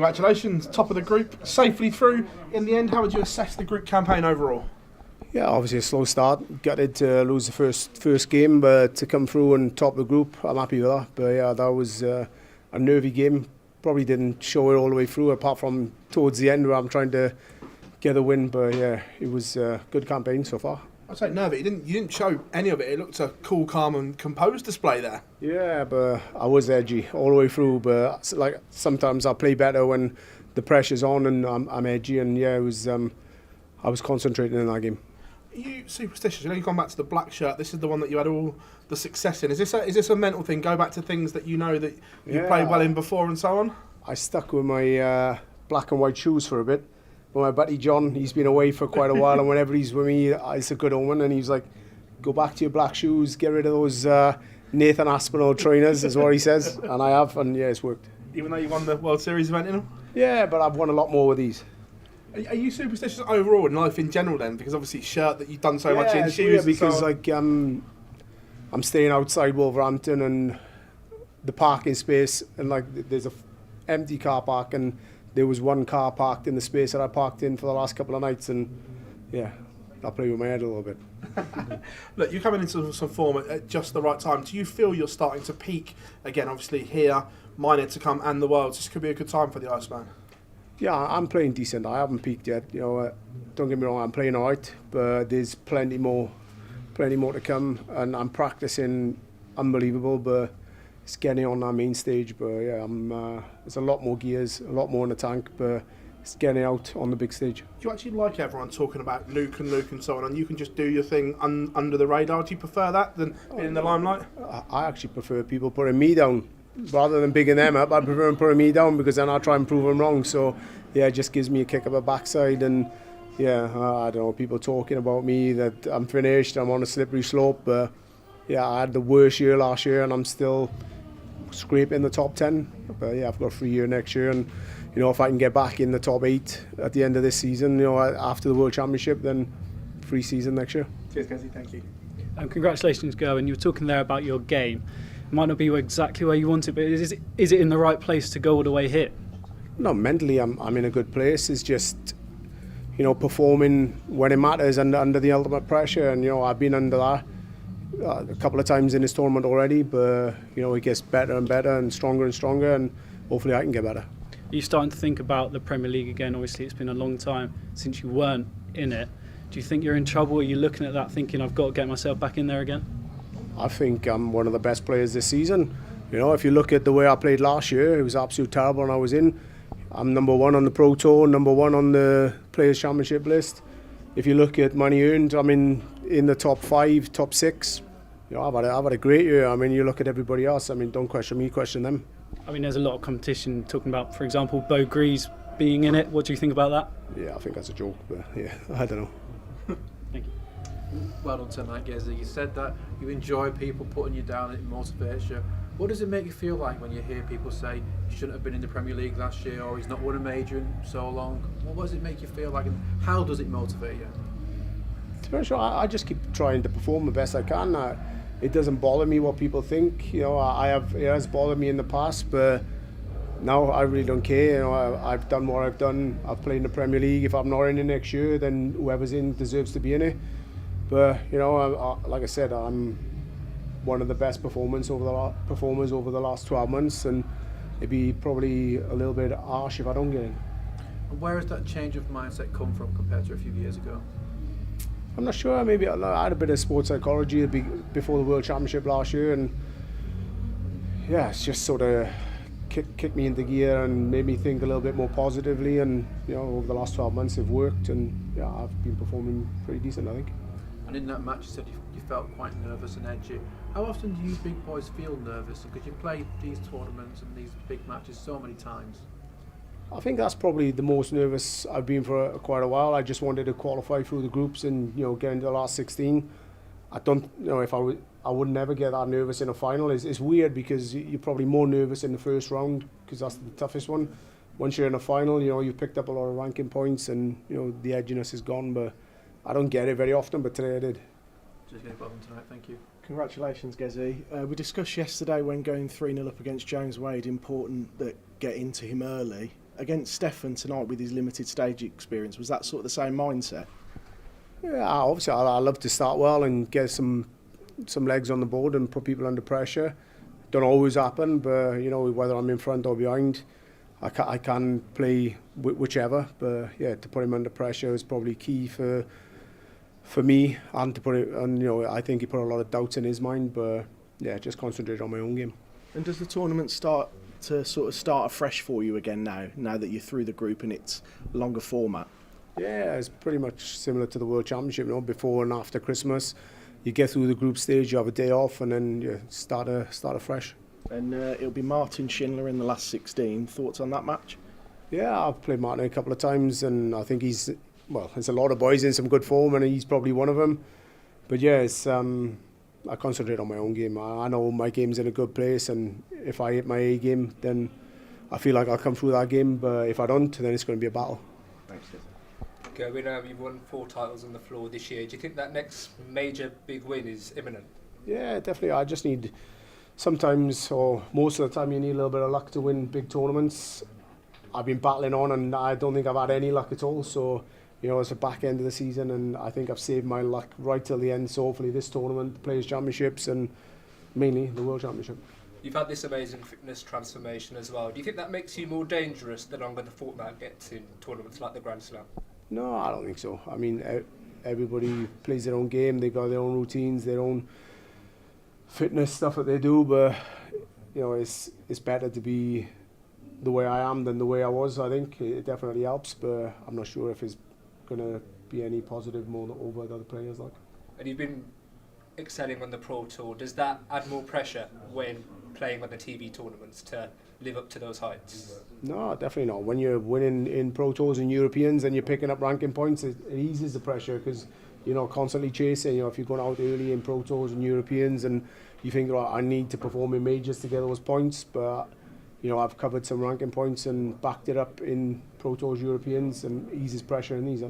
Congratulations, top of the group, safely through. In the end, how would you assess the group campaign overall? Yeah, obviously a slow start. Gutted to lose the first game, but to come through and top the group, I'm happy with that. But yeah, that was a nervy game. Probably didn't show it all the way through, apart from towards the end where I'm trying to get a win. But yeah, it was a good campaign so far. I'd say nervy. You didn't show any of it. It looked a cool, calm, and composed display there. Yeah, but I was edgy all the way through. But like sometimes I play better when the pressure's on and I'm edgy. And yeah, it was. I was concentrating in that game. Are you superstitious? You know, you've gone back to the black shirt. This is the one that you had all the success in. Is this a mental thing? Go back to things that you know that you played well in before and so on? I stuck with my black and white shoes for a bit. But my buddy John, he's been away for quite a while, and whenever he's with me, it's a good omen. And he's like, go back to your black shoes, get rid of those Nathan Aspinall trainers, is what he says. And I have, and yeah, it's worked. Even though you won the World Series event in them? Yeah, but I've won a lot more with these. Are you superstitious overall in life in general then? Because obviously shirt that you've done so much in, it's shoes weird because so like I'm staying outside Wolverhampton and the parking space, and like there's a empty car park, and there was one car parked in the space that I parked in for the last couple of nights, and yeah, I play with my head a little bit. Look, you're coming into some form at just the right time. Do you feel you're starting to peak again? Obviously here, Minor to come and the Worlds. This could be a good time for the Iceman. Yeah, I'm playing decent. I haven't peaked yet. You know, don't get me wrong, I'm playing alright, but there's plenty more to come, and I'm practicing unbelievable, but it's getting on that main stage. But yeah, there's a lot more gears, a lot more in the tank, but it's getting out on the big stage. Do you actually like everyone talking about Luke and so on, and you can just do your thing under the radar? Do you prefer that than being in the limelight? I actually prefer people putting me down. Rather than bigging them up, I prefer them putting me down, because then I try and prove them wrong. So yeah, it just gives me a kick up the backside. And yeah, I don't know, people talking about me, that I'm finished, I'm on a slippery slope. But yeah, I had the worst year last year and I'm still scraping the top 10. But yeah, I've got a free year next year, and you know, if I can get back in the top 8 at the end of this season, you know, after the World Championship, then free season next year. Cheers, Casey, thank you. Congratulations, Gerwyn. You were talking there about your game. It might not be exactly where you want it, but is it in the right place to go all the way here? No, mentally I'm in a good place. It's just, you know, performing when it matters and under the ultimate pressure. And you know, I've been under that a couple of times in this tournament already, but you know, it gets better and better and stronger, and hopefully I can get better. Are you starting to think about the Premier League again? Obviously it's been a long time since you weren't in it. Do you think you're in trouble? Are you looking at that thinking, I've got to get myself back in there again? I think I'm one of the best players this season. You know, if you look at the way I played last year, it was absolutely terrible, and I was in. I'm number 1 on the Pro Tour, number 1 on the Players' Championship list. If you look at money earned, I'm in the top 5, top 6. You know, I've had a great year. I mean, you look at everybody else. I mean, don't question me, question them. I mean, there's a lot of competition talking about, for example, Beau Greaves being in it. What do you think about that? Yeah, I think that's a joke, but yeah, I don't know. Thank you. Well done tonight, Gezi. You said that you enjoy people putting you down, it motivates you. What does it make you feel like when you hear people say you shouldn't have been in the Premier League last year, or he's not won a major in so long? What does it make you feel like, and how does it motivate you? To be honest, I just keep trying to perform the best I can. It doesn't bother me what people think. You know, it has bothered me in the past, but now I really don't care. You know, I've done what I've done. I've played in the Premier League. If I'm not in it next year, then whoever's in deserves to be in it. But you know, like I said, I'm one of the best performers over the last 12 months, and it'd be probably a little bit harsh if I don't get in. And where has that change of mindset come from compared to a few years ago? I'm not sure. Maybe I had a bit of sports psychology before the World Championship last year, and yeah, it's just sort of kicked me into gear and made me think a little bit more positively. And you know, over the last 12 months, it's worked, and yeah, I've been performing pretty decent, I think. And in that match, you said you felt quite nervous and edgy. How often do you big boys feel nervous? Because you played these tournaments and these big matches so many times. I think that's probably the most nervous I've been for quite a while. I just wanted to qualify through the groups and get into the last 16. I don't know if I would never get that nervous in a final. It's weird because you're probably more nervous in the first round because that's the toughest one. Once you're in a final, you've picked up a lot of ranking points and the edginess is gone. But I don't get it very often, but today I did. Just getting bottom tonight, thank you. Congratulations, Gezi. We discussed yesterday when going 3-0 up against James Wade, important that get into him early. against Stefan tonight with his limited stage experience, was that sort of the same mindset? Yeah, obviously I love to start well and get some legs on the board and put people under pressure. Don't always happen, but you know, whether I'm in front or behind, I can play whichever. But yeah, to put him under pressure is probably key for me, and to put it. And you know, I think he put a lot of doubts in his mind. But yeah, just concentrate on my own game. And does the tournament start afresh for you again now that you're through the group and it's longer format? Yeah, it's pretty much similar to the World Championship. You know, before and after Christmas, you get through the group stage, you have a day off, and then you start afresh. And it'll be Martin Schindler in the last 16. Thoughts on that match? Yeah, I've played Martin a couple of times, and I think there's a lot of boys in some good form, and he's probably one of them. But yeah, I concentrate on my own game. I know my game's in a good place, and if I hit my A game, then I feel like I'll come through that game. But if I don't, then it's going to be a battle. Thanks, Stefan. Gerwyn, you've won 4 titles on the floor this year. Do you think that next major big win is imminent? Yeah, definitely. I just need sometimes, or most of the time, you need a little bit of luck to win big tournaments. I've been battling on, and I don't think I've had any luck at all. So, you know, it's the back end of the season, and I think I've saved my luck right till the end. So hopefully this tournament, the Players' Championships, and mainly the World Championship. You've had this amazing fitness transformation as well. Do you think that makes you more dangerous the longer the format gets in tournaments like the Grand Slam? No, I don't think so. I mean, everybody plays their own game. They got their own routines, their own fitness stuff that they do. But you know, it's better to be the way I am than the way I was. I think it definitely helps, but I'm not sure if it's going to be any positive more over the other players. Like. And you've been excelling on the Pro Tour. Does that add more pressure when playing on the TV tournaments to live up to those heights? No, definitely not. When you're winning in Pro Tours and Europeans and you're picking up ranking points, it eases the pressure because you're not constantly chasing. You know, if you're going out early in Pro Tours and Europeans and you think, right, I need to perform in majors to get those points, but you know, I've covered some ranking points and backed it up in Pro Tours Europeans, and eases pressure in these.